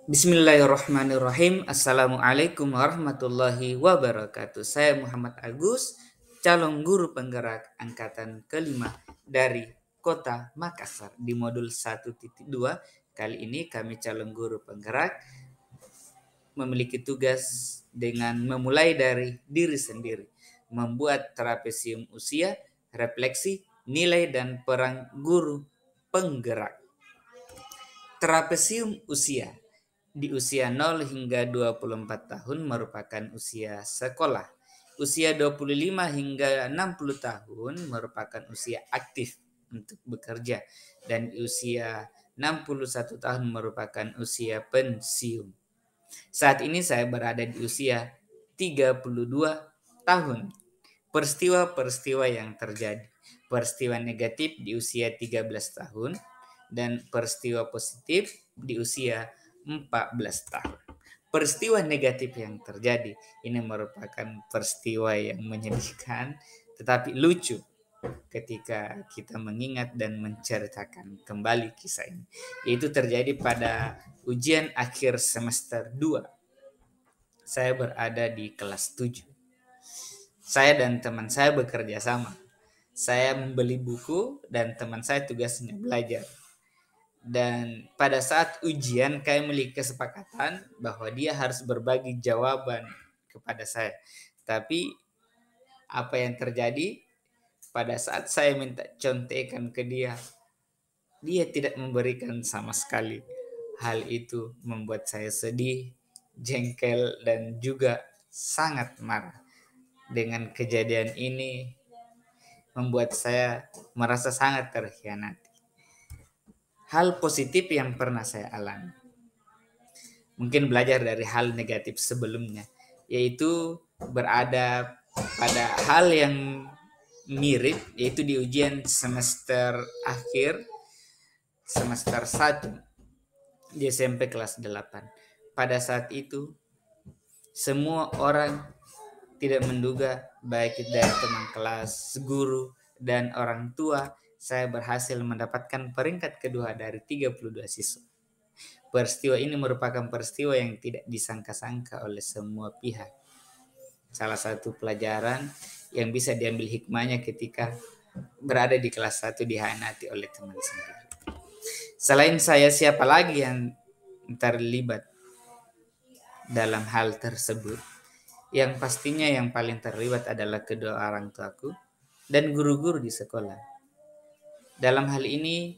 Bismillahirrahmanirrahim. Assalamualaikum warahmatullahi wabarakatuh. Saya Muhammad Agus, calon guru penggerak angkatan kelima dari Kota Makassar di modul 1.2. Kali ini kami calon guru penggerak memiliki tugas dengan memulai dari diri sendiri, membuat trapesium usia, refleksi, nilai dan peran guru penggerak. Trapesium usia di usia 0 hingga 24 tahun merupakan usia sekolah. Usia 25 hingga 60 tahun merupakan usia aktif untuk bekerja. Dan usia 61 tahun merupakan usia pensiun. Saat ini saya berada di usia 32 tahun. Peristiwa-peristiwa yang terjadi. Peristiwa negatif di usia 13 tahun dan peristiwa positif di usia 14 tahun. Peristiwa negatif yang terjadi ini merupakan peristiwa yang menyedihkan tetapi lucu ketika kita mengingat dan menceritakan kembali kisah ini. Itu terjadi pada ujian akhir semester 2. Saya berada di kelas 7. Saya dan teman saya bekerja sama. Saya membeli buku dan teman saya tugasnya belajar. Dan pada saat ujian kami memiliki kesepakatan bahwa dia harus berbagi jawaban kepada saya. Tapi apa yang terjadi pada saat saya minta contekan ke dia tidak memberikan sama sekali. Hal itu membuat saya sedih, jengkel, dan juga sangat marah. Dengan kejadian ini membuat saya merasa sangat terkhianati. Hal positif yang pernah saya alami, mungkin belajar dari hal negatif sebelumnya, yaitu berada pada hal yang mirip, yaitu di ujian semester akhir semester 1 di SMP kelas 8. Pada saat itu semua orang tidak menduga, baik dari teman kelas, guru, dan orang tua, saya berhasil mendapatkan peringkat kedua dari 32 siswa. Peristiwa ini merupakan peristiwa yang tidak disangka-sangka oleh semua pihak. Salah satu pelajaran yang bisa diambil hikmahnya ketika berada di kelas 1 dihianati oleh teman sendiri. Selain saya, siapa lagi yang terlibat dalam hal tersebut? Yang pastinya yang paling terlibat adalah kedua orang tuaku dan guru-guru di sekolah. Dalam hal ini,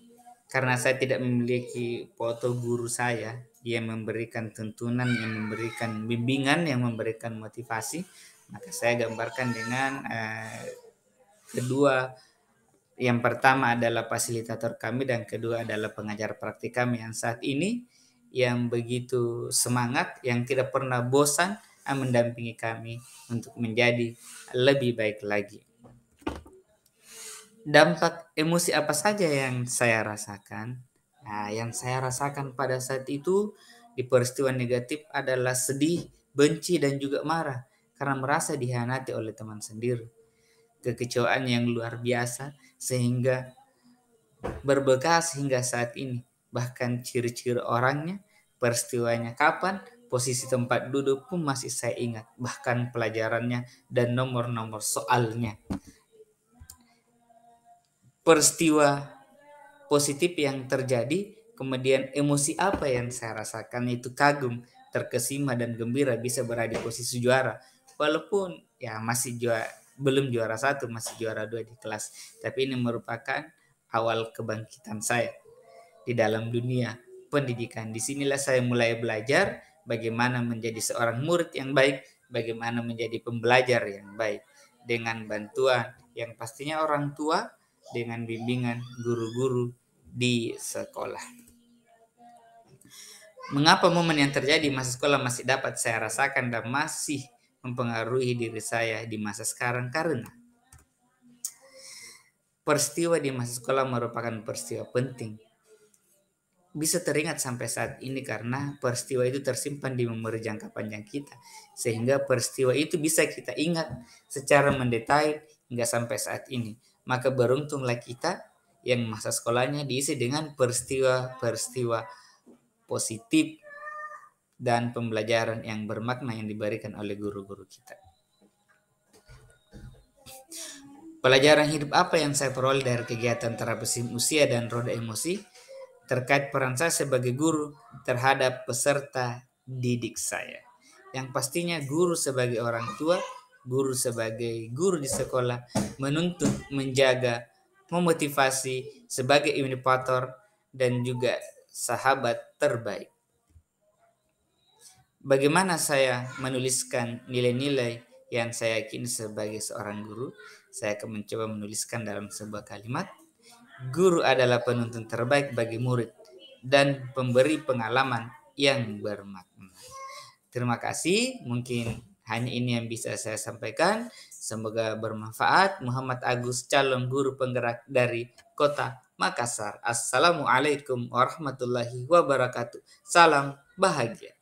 karena saya tidak memiliki foto guru saya yang memberikan tuntunan, yang memberikan bimbingan, yang memberikan motivasi, maka saya gambarkan dengan kedua. Yang pertama adalah fasilitator kami dan kedua adalah pengajar praktik kami yang saat ini yang begitu semangat, yang tidak pernah bosan mendampingi kami untuk menjadi lebih baik lagi. Dampak emosi apa saja yang saya rasakan? Nah, yang saya rasakan pada saat itu di peristiwa negatif adalah sedih, benci, dan juga marah karena merasa dihianati oleh teman sendiri. Kekecewaan yang luar biasa sehingga berbekas hingga saat ini. Bahkan ciri-ciri orangnya, peristiwanya kapan, posisi tempat duduk pun masih saya ingat. Bahkan pelajarannya dan nomor-nomor soalnya. Peristiwa positif yang terjadi, kemudian emosi apa yang saya rasakan itu kagum, terkesima dan gembira bisa berada di posisi juara. Walaupun ya masih belum juara 1, masih juara 2 di kelas. Tapi ini merupakan awal kebangkitan saya di dalam dunia pendidikan. Disinilah saya mulai belajar bagaimana menjadi seorang murid yang baik, bagaimana menjadi pembelajar yang baik dengan bantuan yang pastinya orang tua, dengan bimbingan guru-guru di sekolah. Mengapa momen yang terjadi di masa sekolah masih dapat saya rasakan dan masih mempengaruhi diri saya di masa sekarang? Karena peristiwa di masa sekolah merupakan peristiwa penting. Bisa teringat sampai saat ini karena peristiwa itu tersimpan di memori jangka panjang kita. Sehingga peristiwa itu bisa kita ingat secara mendetail hingga sampai saat ini. Maka beruntunglah kita yang masa sekolahnya diisi dengan peristiwa-peristiwa positif dan pembelajaran yang bermakna yang diberikan oleh guru-guru kita. Pelajaran hidup apa yang saya peroleh dari kegiatan terapi usia dan roda emosi terkait peran saya sebagai guru terhadap peserta didik saya? Yang pastinya guru sebagai orang tua, guru sebagai guru di sekolah, menuntut, menjaga, memotivasi sebagai indikator dan juga sahabat terbaik. Bagaimana saya menuliskan nilai-nilai yang saya yakini sebagai seorang guru? Saya akan mencoba menuliskan dalam sebuah kalimat. Guru adalah penuntun terbaik bagi murid dan pemberi pengalaman yang bermakna. Terima kasih. Mungkin hanya ini yang bisa saya sampaikan. Semoga bermanfaat. Muhammad Agus, calon guru penggerak dari Kota Makassar. Assalamualaikum warahmatullahi wabarakatuh. Salam bahagia.